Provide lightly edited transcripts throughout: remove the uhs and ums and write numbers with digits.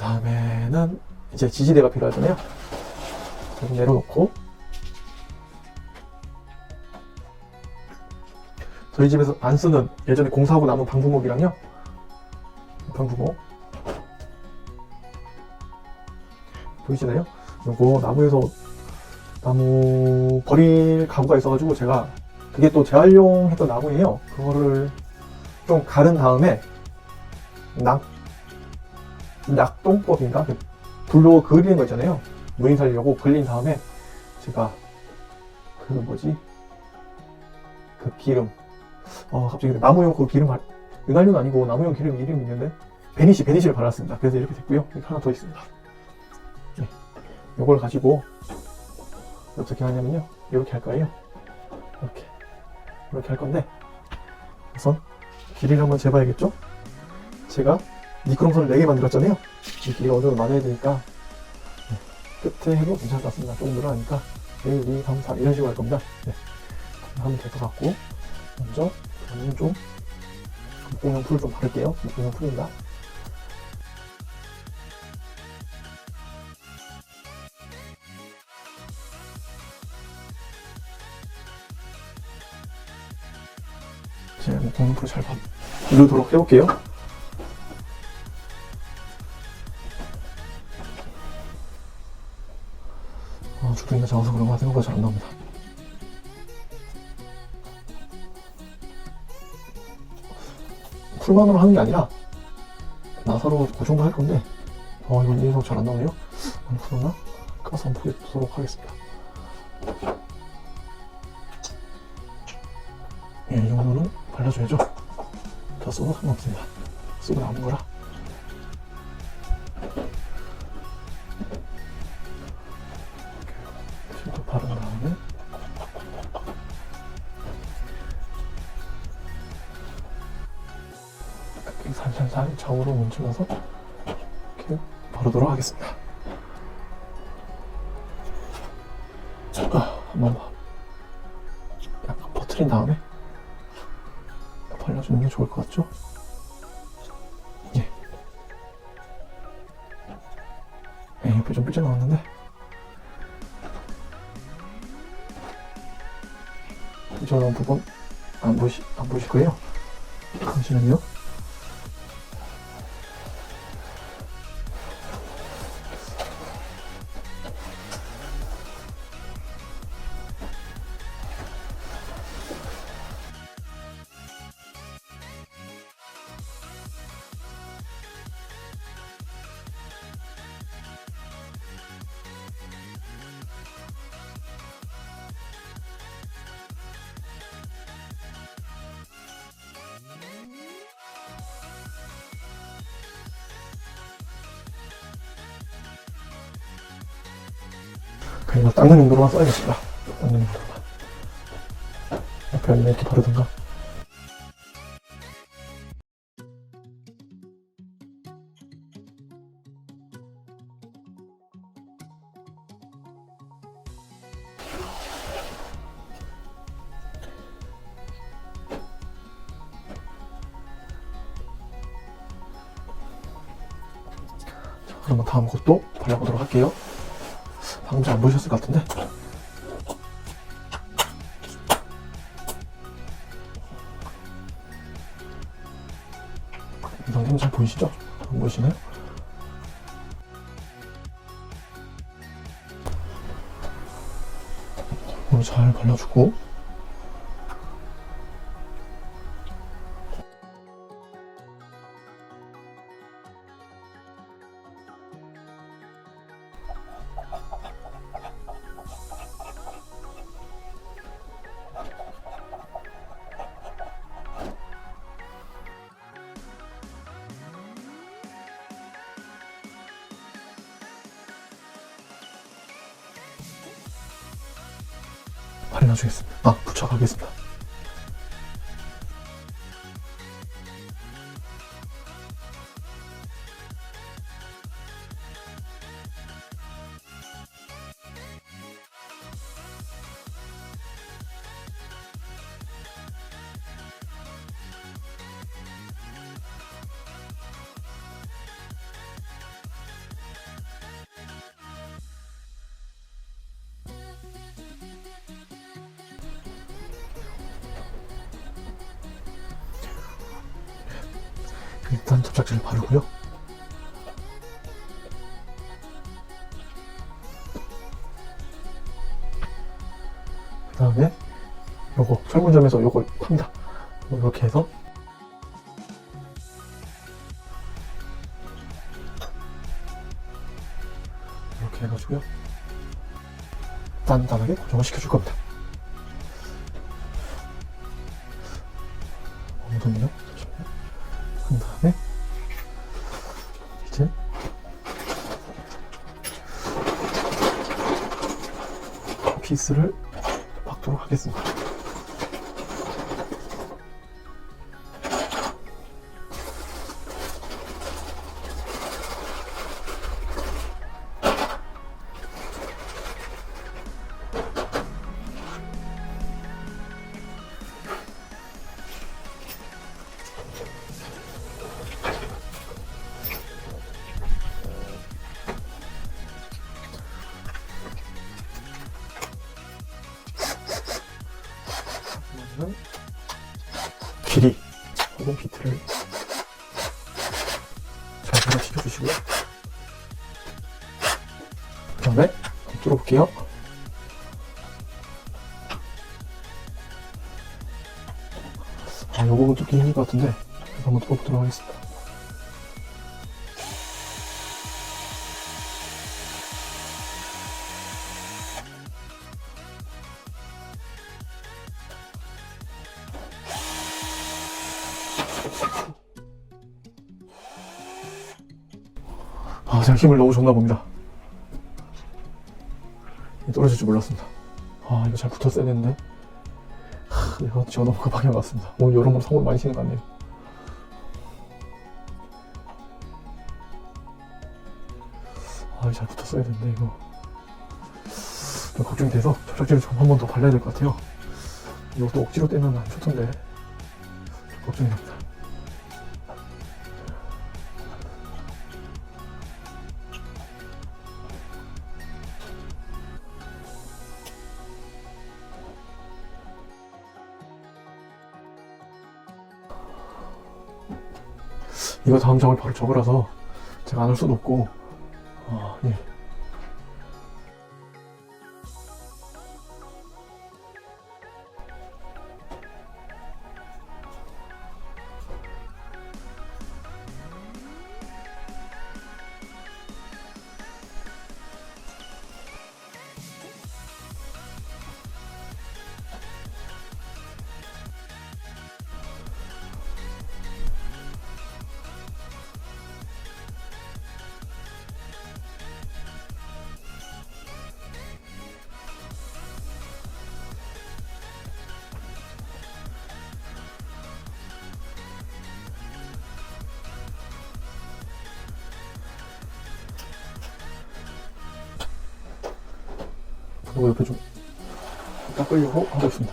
다음에는 이제 지지대가 필요하잖아요. 조금 내려놓고, 저희 집에서 안 쓰는 예전에 공사하고 남은 방부목이랑요, 방부목 보이시나요? 요거 나무에서 나무 버릴 가구가 있어가지고 제가, 그게 또 재활용했던 나무예요. 그거를 좀 가른 다음에 낙동법인가? 불로 그리는 거 있잖아요. 무인 살리려고 그린 다음에 제가 그 기름, 갑자기 나무용 그 기름, 윤활유는 아니고 나무용 기름 이름이 있는데 베니시를 발랐습니다. 그래서 이렇게 됐고요. 여기 하나 더 있습니다. 네. 요걸 가지고 어떻게 하냐면요, 이렇게 할 거예요. 이렇게 할 건데, 우선 길이를 한번 재봐야겠죠? 제가 미끄럼선을 4개 만들었잖아요. 이 길이가 어느 정도 맞아야 되니까 끝에 해도 괜찮을 것 같습니다. 조금 늘어나니까 1, 2, 3, 4 이런 식으로 할 겁니다. 네. 하면 될 것 같고, 먼저 저는 좀 목공용 풀을 좀 바를게요. 목공용 풀입니다. 이제 목공용 풀을 잘 바르도록 해볼게요. 주둥이가 작아서 그런가 생각보다 잘 안 나옵니다. 풀만으로 하는 게 아니라 나사로 고정도 할 건데, 이건 이 녀석 잘 안 나오네요. 안 풀었나? 가서 한번 보도록 하겠습니다. 이 정도는 발라줘야죠. 더 써도 상관없습니다. 쓰고 남은 거라. 이렇게 바른 다음에 살살살 좌우로 뭉쳐서 이렇게 바르도록 하겠습니다. 한번 약간 퍼트린 다음에 발라주는 게 좋을 것 같죠? 예. 옆에 좀 삐져나왔는데, 삐져나온 부분 안 보실 거예요? 잠시만요. 그냥 닦는 용도로만 써야겠습니다. 닦는 용도로만. 옆에 아니면 이렇게 바르든가. 자, 그러면 다음 것도 발라보도록 할게요. 방금 잘 안 보셨을 것 같은데, 이 상태면 잘 보이시죠? 안 보이시나요? 오늘 잘 발라주고, 발라주겠습니다. 붙여가겠습니다. 일단 접착제를 바르고요. 그 다음에 요거 철물점에서 요걸 팝니다. 이렇게 해서 이렇게 해가지고요. 단단하게 고정을 시켜줄 겁니다. 엉덩이요. 잠시만요. 그 다음에 이제 피스를 박도록 하겠습니다. 길이 혹은 비트를 잘 변화시켜 주시고요. 그 다음에 뚫어볼게요. 이 부분 뚫기 힘들 것 같은데 한번 뚫어보도록 하겠습니다. 제가 힘을 너무 줬나 봅니다. 떨어질 줄 몰랐습니다. 이거 잘 붙었어야 되는데. 이거 제가 너무 급하게 나왔습니다. 오늘 여러모로 성을 많이 치는 것 같네요. 잘 붙었어야 되는데 이거 걱정이 돼서 접착제를 좀 한 번 더 발라야 될 것 같아요. 이것도 억지로 떼면 안 좋던데 걱정이 됩니다. 이거 다음 장을 바로 저거라서 제가 안 할 수도 없고 예. 이거 옆에 좀 닦으려고 하고 있습니다.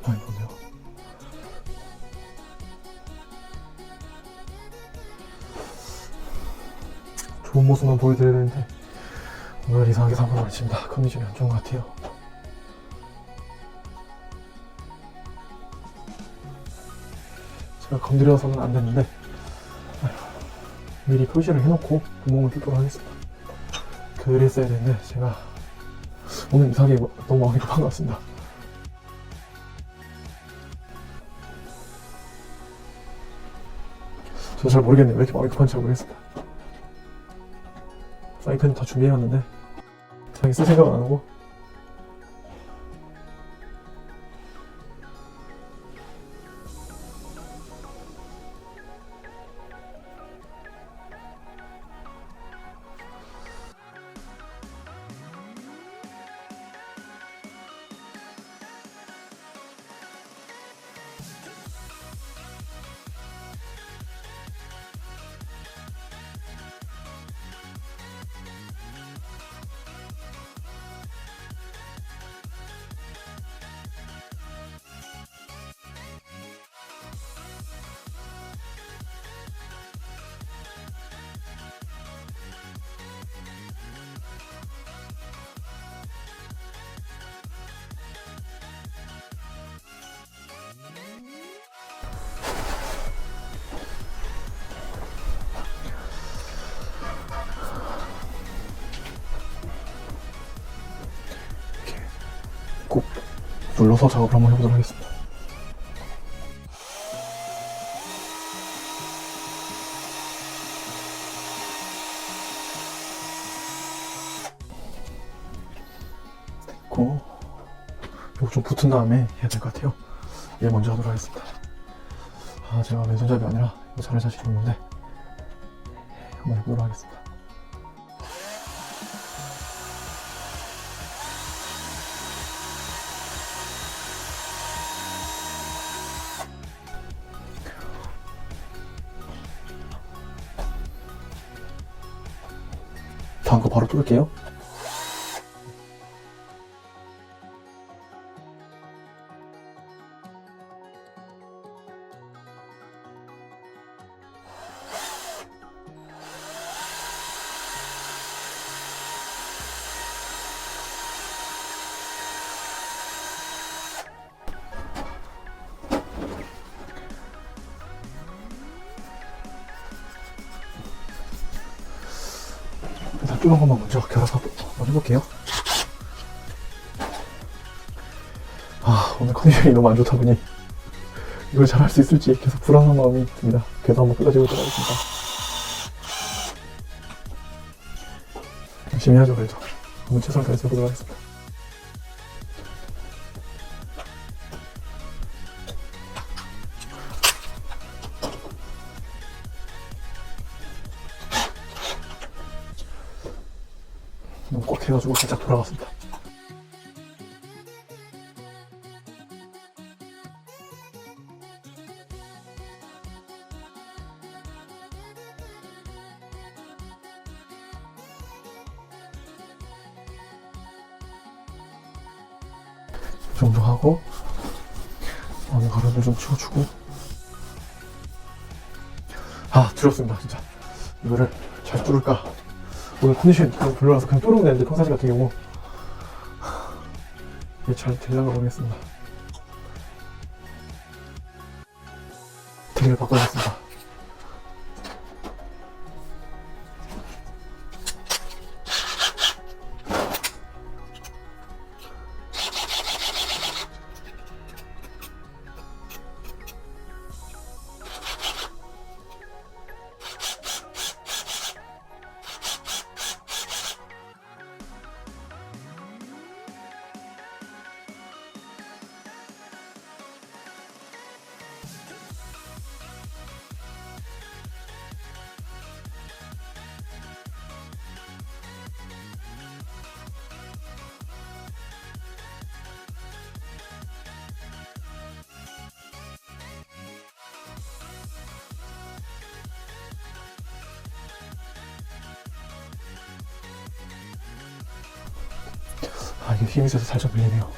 많이 보네요. 좋은 모습만 보여드려야 되는데 오늘 이상하게 사고를 안 칩니다. 컨디션이 안 좋은 것 같아요. 제가 건드려서는 안 됐는데 미리 표시를 해놓고 구멍을 뚫도록 하겠습니다. 그랬어야 되는데 제가 오늘 이상하게 너무 마음이 급한 것 같습니다. 저도 잘 모르겠네요. 왜 이렇게 마음이 급한지 잘 모르겠습니다. 사이펜 다 준비해왔는데 자기 쓸 생각은 안 하고 눌러서 작업을 한번 해보도록 하겠습니다. 됐고, 이거 좀 붙은 다음에 해야 될 것 같아요. 얘 먼저 하도록 하겠습니다. 제가 왼손잡이 아니라 이거 잘할 자신이 없는데 한번 해보도록 하겠습니다. 다음 거 바로 뚫을게요. 일단 뚫은 것만 먼저 결합하고 한번 해볼게요. 오늘 컨디션이 너무 안 좋다 보니 이걸 잘할 수 있을지 계속 불안한 마음이 듭니다. 그래도 한번 끝까지 해보도록 하겠습니다. 열심히 하죠. 그래도 한번 최선을 다해서 해보도록 하겠습니다. 너무 꽉 해가지고 살짝 돌아갔습니다. 이 정도 하고 나무 가루를 좀 치워주고 두렵습니다. 진짜 이거를 잘 뚫을까. 오늘 컨디션이 별로라서 그냥 뚫으면 되는데, 평상시 같은 경우 이게 잘 되려나 모르겠습니다. 드릴을 바꿔야겠습니다. 이게 힘이 세서 살짝 밀리네요.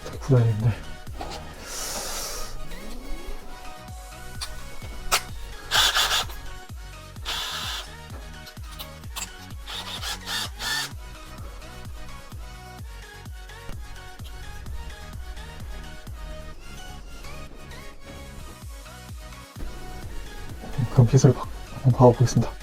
되게 굳어야 되는데. 그럼 핏을 한번 박아보겠습니다.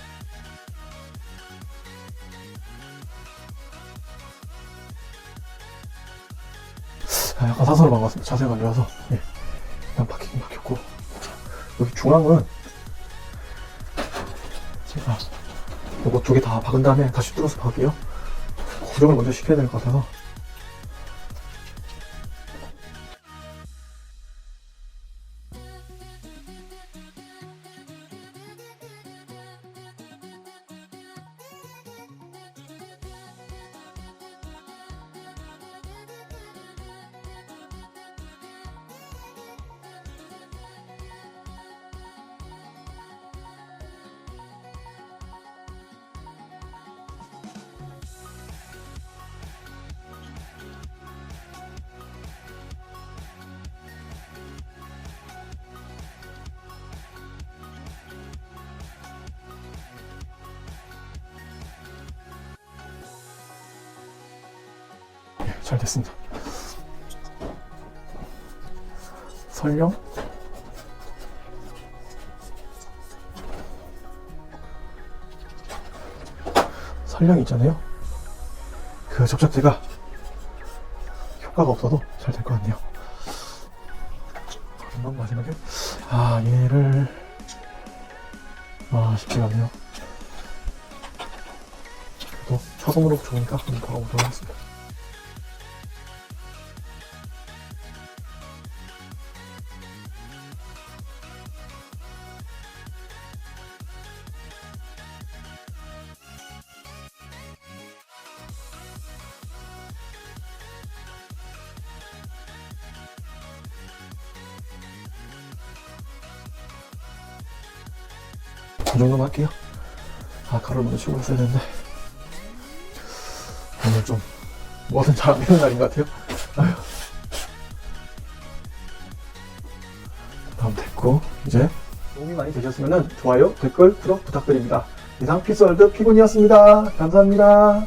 약간 사선으로 박았습니다. 자세가 안 좋아서. 그냥 박히긴 박혔고, 여기 중앙은 제가 이거 두 개 다 박은 다음에 다시 뚫어서 박을게요. 고정을 먼저 시켜야 될 것 같아서. 잘 됐습니다. 설령 있잖아요. 그 접착제가 효과가 없어도 잘 될 것 같네요. 그럼 마지막에 얘를 쉽지가 않네요. 그래도 처음으로 좋으니까 한번 더 가보도록 하겠습니다. 이 정도만 할게요. 가루를 먼저 치고 있어야 되는데 오늘 좀 뭐든 잘 안 되는 날인 것 같아요. 아휴. 다음 됐고, 이제 도움이 많이 되셨으면 좋아요, 댓글, 구독 부탁드립니다. 이상 피스월드 피곤이었습니다. 감사합니다.